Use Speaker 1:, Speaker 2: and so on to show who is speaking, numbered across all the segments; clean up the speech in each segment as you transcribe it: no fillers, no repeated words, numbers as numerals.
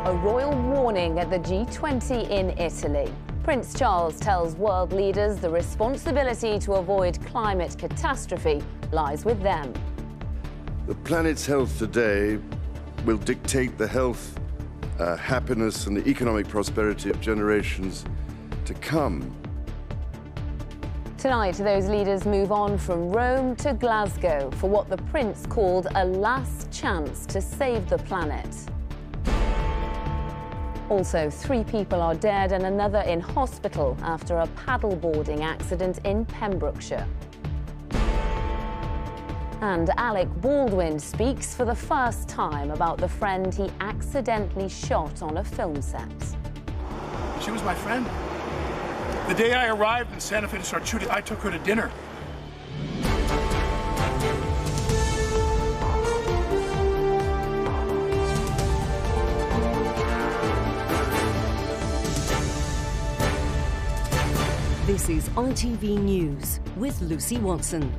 Speaker 1: A royal warning at the G20 in Italy. Prince Charles tells world leaders the responsibility to avoid climate catastrophe lies with them.
Speaker 2: The planet's health today will dictate the health, happiness and the economic prosperity of generations to come.
Speaker 1: Tonight, those leaders move on from Rome to Glasgow for what the Prince called a last chance to save the planet. Also, 3 people are dead and another in hospital after a paddleboarding accident in Pembrokeshire. And Alec Baldwin speaks for the first time about the friend he accidentally shot on a film set.
Speaker 3: She was my friend. The day I arrived in Santa Fe to start shooting, I took her to dinner.
Speaker 4: This is ITV News with Lucy Watson.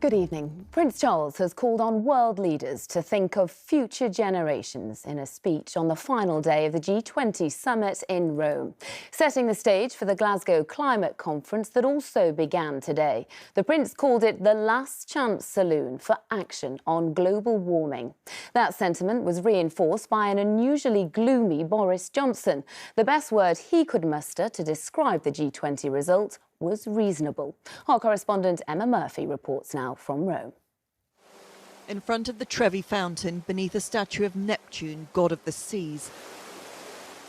Speaker 1: Good evening. Prince Charles has called on world leaders to think of future generations in a speech on the final day of the G20 Summit in Rome, setting the stage for the Glasgow Climate Conference that also began today. The Prince called it the last chance saloon for action on global warming. That sentiment was reinforced by an unusually gloomy Boris Johnson. The best word he could muster to describe the G20 result was reasonable. Our correspondent Emma Murphy reports now from Rome.
Speaker 5: In front of the Trevi Fountain, beneath a statue of Neptune, god of the seas,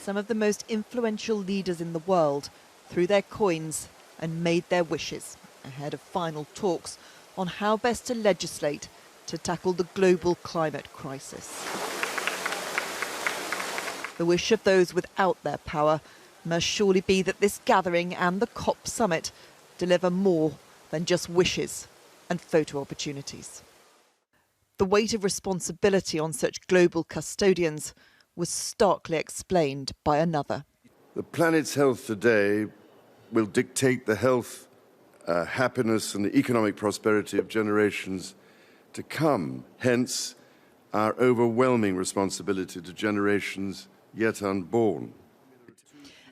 Speaker 5: some of the most influential leaders in the world threw their coins and made their wishes ahead of final talks on how best to legislate to tackle the global climate crisis. The wish of those without their power must surely be that this gathering and the COP summit deliver more than just wishes and photo opportunities. The weight of responsibility on such global custodians was starkly explained by another.
Speaker 2: The planet's health today will dictate the health, happiness and the economic prosperity of generations to come. Hence, our overwhelming responsibility to generations yet unborn.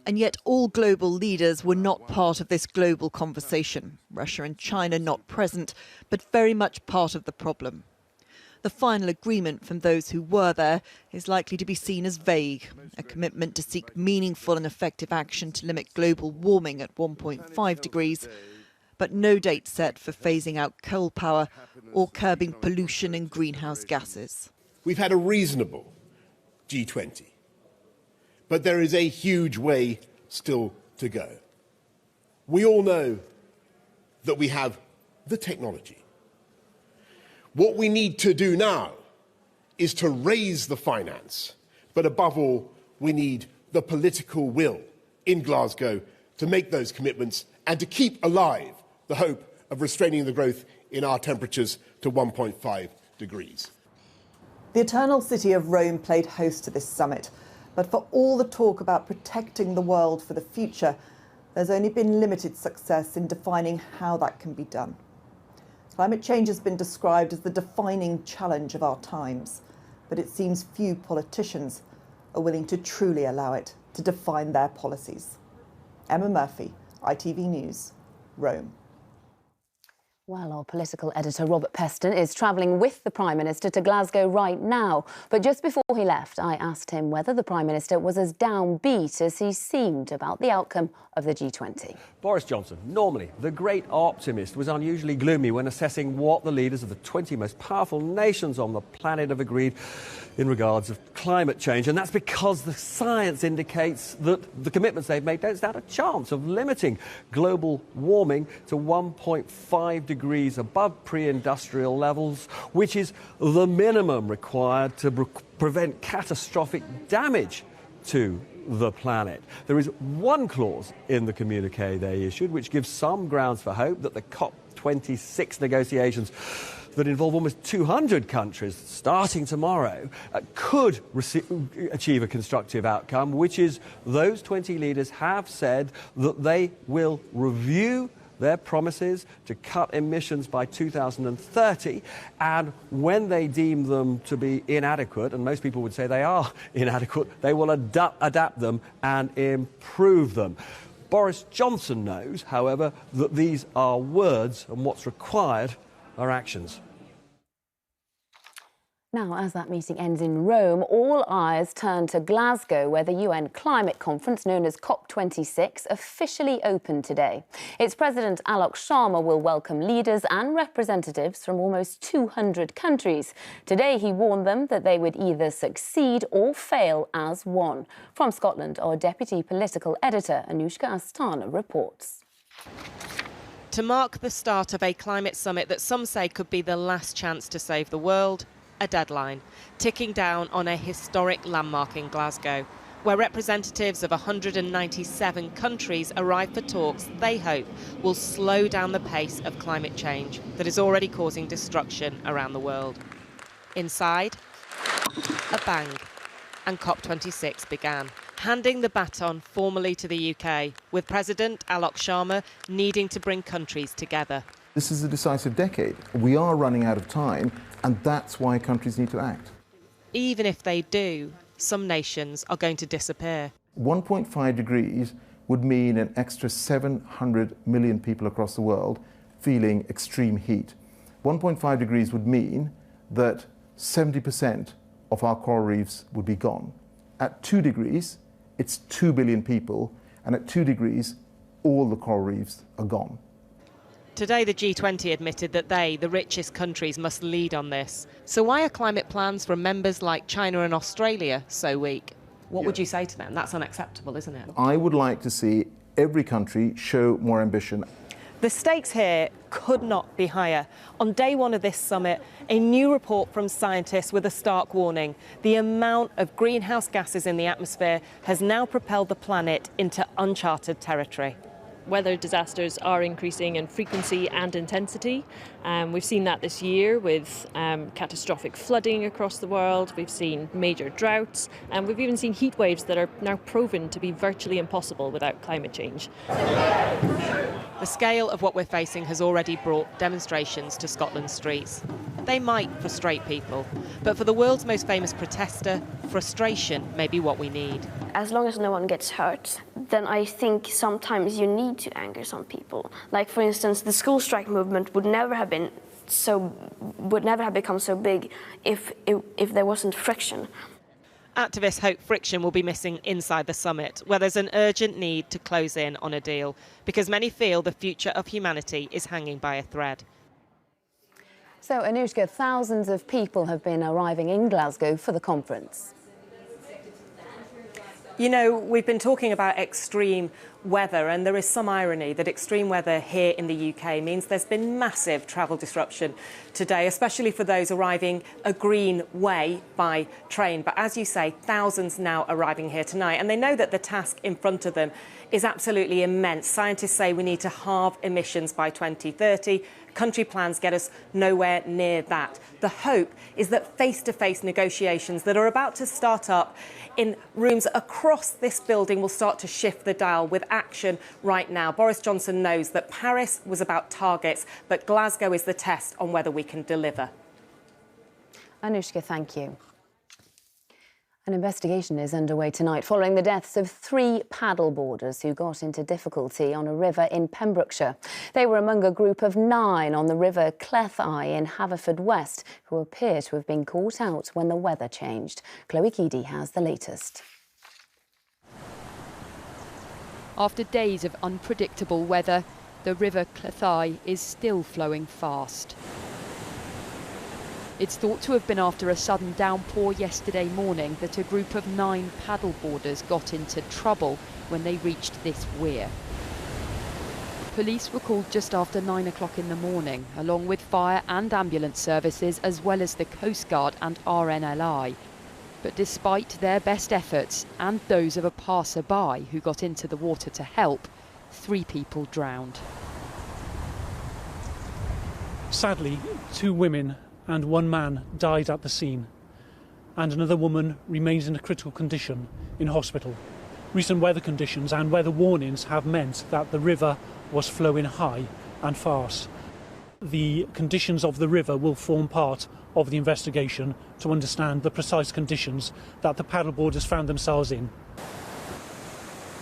Speaker 5: And yet all global leaders were not part of this global conversation. Russia and China not present, but very much part of the problem. The final agreement from those who were there is likely to be seen as vague, a commitment to seek meaningful and effective action to limit global warming at 1.5 degrees, but no date set for phasing out coal power or curbing pollution and greenhouse gases.
Speaker 6: We've had a reasonable G20. But there is a huge way still to go. We all know that we have the technology. What we need to do now is to raise the finance, but above all, we need the political will in Glasgow to make those commitments and to keep alive the hope of restraining the growth in our temperatures to 1.5 degrees.
Speaker 7: The Eternal City of Rome played host to this summit. But for all the talk about protecting the world for the future, there's only been limited success in defining how that can be done. Climate change has been described as the defining challenge of our times, but it seems few politicians are willing to truly allow it to define their policies. Emma Murphy, ITV News, Rome.
Speaker 1: Well, our political editor Robert Peston is travelling with the Prime Minister to Glasgow right now. But just before he left, I asked him whether the Prime Minister was as downbeat as he seemed about the outcome of the G20.
Speaker 8: Boris Johnson, normally the great optimist, was unusually gloomy when assessing what the leaders of the 20 most powerful nations on the planet have agreed in regards of climate change. And that's because the science indicates that the commitments they've made don't stand a chance of limiting global warming to 1.5 degrees above pre-industrial levels, which is the minimum required to prevent catastrophic damage to the planet. There is one clause in the communiqué they issued which gives some grounds for hope that the COP26 negotiations that involve almost 200 countries starting tomorrow could achieve a constructive outcome, which is those 20 leaders have said that they will review their promises to cut emissions by 2030, and when they deem them to be inadequate, and most people would say they are inadequate, they will adapt them and improve them. Boris Johnson knows, however, that these are words and what's required are actions.
Speaker 1: Now, as that meeting ends in Rome, all eyes turn to Glasgow, where the UN climate conference known as COP26 officially opened today. Its president, Alec Baldwin, will welcome leaders and representatives from almost 200 countries. Today, he warned them that they would either succeed or fail as one. From Scotland, our deputy political editor, Newscaster, reports.
Speaker 9: To mark the start of a climate summit that some say could be the last chance to save the world, a deadline, ticking down on a historic landmark in Glasgow, where representatives of 197 countries arrive for talks they hope will slow down the pace of climate change that is already causing destruction around the world. Inside, a bang, and COP26 began, handing the baton formally to the UK, with President Alec Baldwin needing to bring countries together.
Speaker 10: This is a decisive decade. We are running out of time, and that's why countries need to act.
Speaker 9: Even if they do, some nations are going to disappear.
Speaker 10: 1.5 degrees would mean an extra 700 million people across the world feeling extreme heat. 1.5 degrees would mean that 70% of our coral reefs would be gone. At 2 degrees, it's 2 billion people, and at 2 degrees, all the coral reefs are gone.
Speaker 9: Today, the G20 admitted that they, the richest countries, must lead on this. So why are climate plans from members like China and Australia so weak? What would you say to them? That's unacceptable, isn't it?
Speaker 10: I would like to see every country show more ambition.
Speaker 9: The stakes here could not be higher. On day one of this summit, a new report from scientists with a stark warning. The amount of greenhouse gases in the atmosphere has now propelled the planet into uncharted territory.
Speaker 11: Weather disasters are increasing in frequency and intensity. We've seen that this year with catastrophic flooding across the world. We've seen major droughts, and we've even seen heat waves that are now proven to be virtually impossible without climate change.
Speaker 9: The scale of what we're facing has already brought demonstrations to Scotland's streets. They might frustrate people, but for the world's most famous protester, frustration may be what we need.
Speaker 12: As long as no one gets hurt, then I think sometimes you need to anger some people. Like, for instance, the school strike movement would never have become so big if there wasn't friction.
Speaker 9: Activists hope friction will be missing inside the summit, where there's an urgent need to close in on a deal, because many feel the future of humanity is hanging by a thread.
Speaker 1: So, Anushka, thousands of people have been arriving in Glasgow for the conference.
Speaker 9: You know, we've been talking about extreme weather, and there is some irony that extreme weather here in the UK means there's been massive travel disruption today, especially for those arriving a green way by train. But as you say, thousands now arriving here tonight, and they know that the task in front of them is absolutely immense. Scientists say we need to halve emissions by 2030. Country plans get us nowhere near that. The hope is that face-to-face negotiations that are about to start up in rooms across this building will start to shift the dial with action right now. Boris Johnson knows that Paris was about targets, but Glasgow is the test on whether we can deliver.
Speaker 1: Anushka, thank you. An investigation is underway tonight following the deaths of 3 paddleboarders who got into difficulty on a river in Pembrokeshire. They were among a group of 9 on the river Cleddau in Haverfordwest who appear to have been caught out when the weather changed. Chloe Keedy has the latest.
Speaker 13: After days of unpredictable weather, the river Cleddau is still flowing fast. It's thought to have been after a sudden downpour yesterday morning that a group of 9 paddleboarders got into trouble when they reached this weir. Police were called just after 9 o'clock in the morning, along with fire and ambulance services, as well as the Coast Guard and RNLI. But despite their best efforts and those of a passer-by who got into the water to help, 3 people drowned.
Speaker 14: Sadly, 2 women and 1 man died at the scene, and another woman remains in a critical condition in hospital. Recent weather conditions and weather warnings have meant that the river was flowing high and fast. The conditions of the river will form part of the investigation to understand the precise conditions that the paddleboarders found themselves in.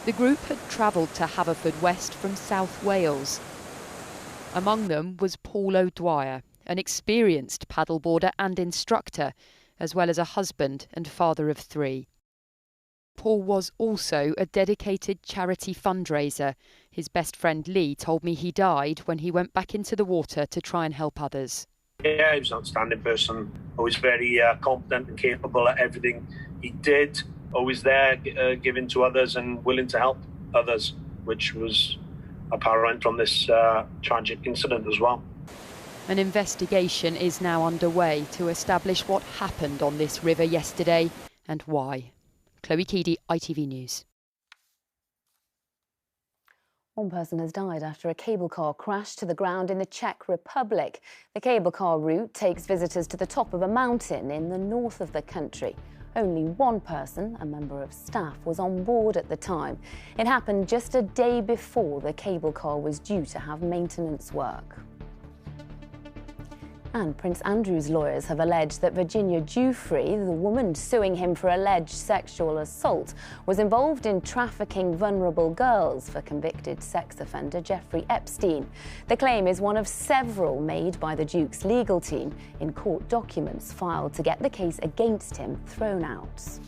Speaker 13: The group had travelled to Haverfordwest from South Wales. Among them was Paul O'Dwyer, an experienced paddleboarder and instructor, as well as a husband and father of 3. Paul was also a dedicated charity fundraiser. His best friend Lee told me he died when he went back into the water to try and help others.
Speaker 15: Yeah, he was an outstanding person, always very competent and capable at everything he did, always there, giving to others and willing to help others, which was apparent from this tragic incident as well.
Speaker 13: An investigation is now underway to establish what happened on this river yesterday and why. Chloe Keedy, ITV News.
Speaker 1: One person has died after a cable car crashed to the ground in the Czech Republic. The cable car route takes visitors to the top of a mountain in the north of the country. Only one person, a member of staff, was on board at the time. It happened just a day before the cable car was due to have maintenance work. And Prince Andrew's lawyers have alleged that Virginia Giuffre, the woman suing him for alleged sexual assault, was involved in trafficking vulnerable girls for convicted sex offender Jeffrey Epstein. The claim is one of several made by the Duke's legal team in court documents filed to get the case against him thrown out.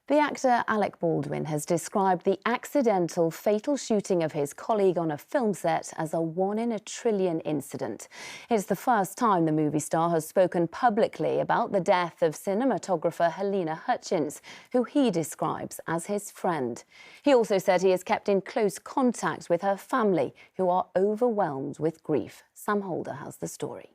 Speaker 1: The actor Alec Baldwin has described the accidental fatal shooting of his colleague on a film set as a 1 in a trillion incident. It's the first time the movie star has spoken publicly about the death of cinematographer Helena Hutchins, who he describes as his friend. He also said he has kept in close contact with her family, who are overwhelmed with grief. Sam Holder has the story.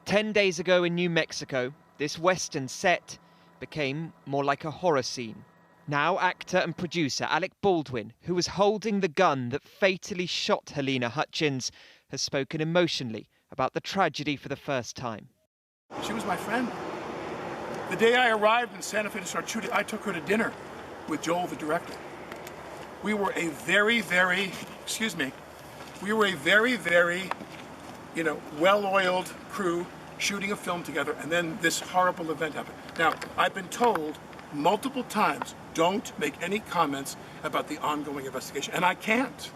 Speaker 16: 10 days ago in New Mexico, this western set became more like a horror scene. Now actor and producer Alec Baldwin, who was holding the gun that fatally shot Helena Hutchins, has spoken emotionally about the tragedy for the first time.
Speaker 3: She was my friend. The day I arrived in Santa Fe to start shooting, I took her to dinner with Joel, the director. We were a very, very, well-oiled crew shooting a film together, and then this horrible event happened. Now, I've been told multiple times, don't make any comments about the ongoing investigation, and I can't.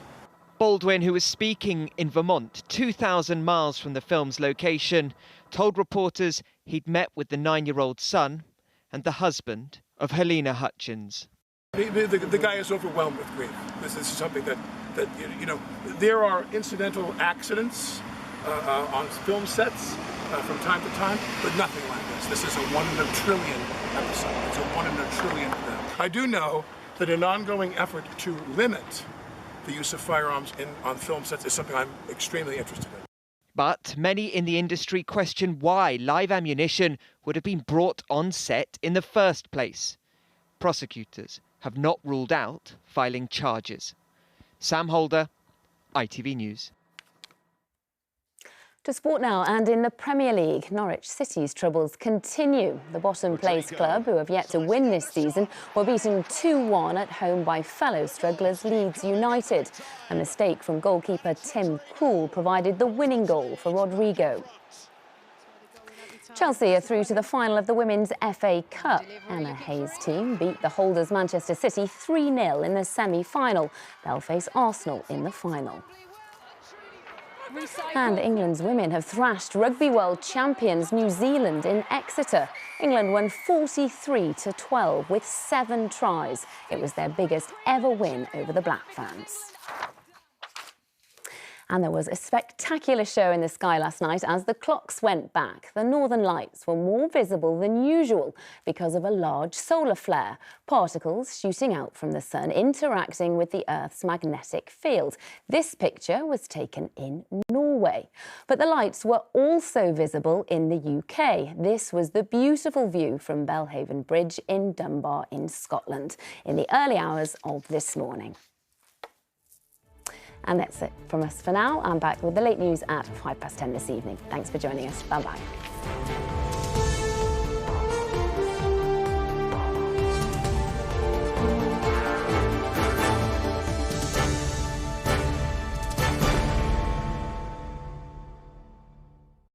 Speaker 16: Baldwin, who was speaking in Vermont, 2,000 miles from the film's location, told reporters he'd met with the 9-year-old son and the husband of Helena Hutchins.
Speaker 3: The guy is overwhelmed with grief. This is something that there are incidental accidents on film sets from time to time, but nothing like this. This is a 1 in a trillion episode. It's a 1 in a trillion event. I do know that an ongoing effort to limit the use of firearms on film sets is something I'm extremely interested in.
Speaker 16: But many in the industry question why live ammunition would have been brought on set in the first place. Prosecutors have not ruled out filing charges. Sam Holder, ITV News.
Speaker 1: To sport now, and in the Premier League, Norwich City's troubles continue. The bottom-place club, who have yet to win this season, were beaten 2-1 at home by fellow strugglers Leeds United. A mistake from goalkeeper Tim Krul provided the winning goal for Rodrigo. Chelsea are through to the final of the Women's FA Cup. Emma Hayes' team beat the holders Manchester City 3-0 in the semi-final. They'll face Arsenal in the final. And England's women have thrashed rugby world champions New Zealand in Exeter. England won 43-12 with 7 tries. It was their biggest ever win over the Black Ferns. And there was a spectacular show in the sky last night as the clocks went back. The northern lights were more visible than usual because of a large solar flare. Particles shooting out from the sun, interacting with the Earth's magnetic field. This picture was taken in Norway. But the lights were also visible in the UK. This was the beautiful view from Belhaven Bridge in Dunbar in Scotland in the early hours of this morning. And that's it from us for now. I'm back with the late news at 10:05 this evening. Thanks for joining us. Bye-bye.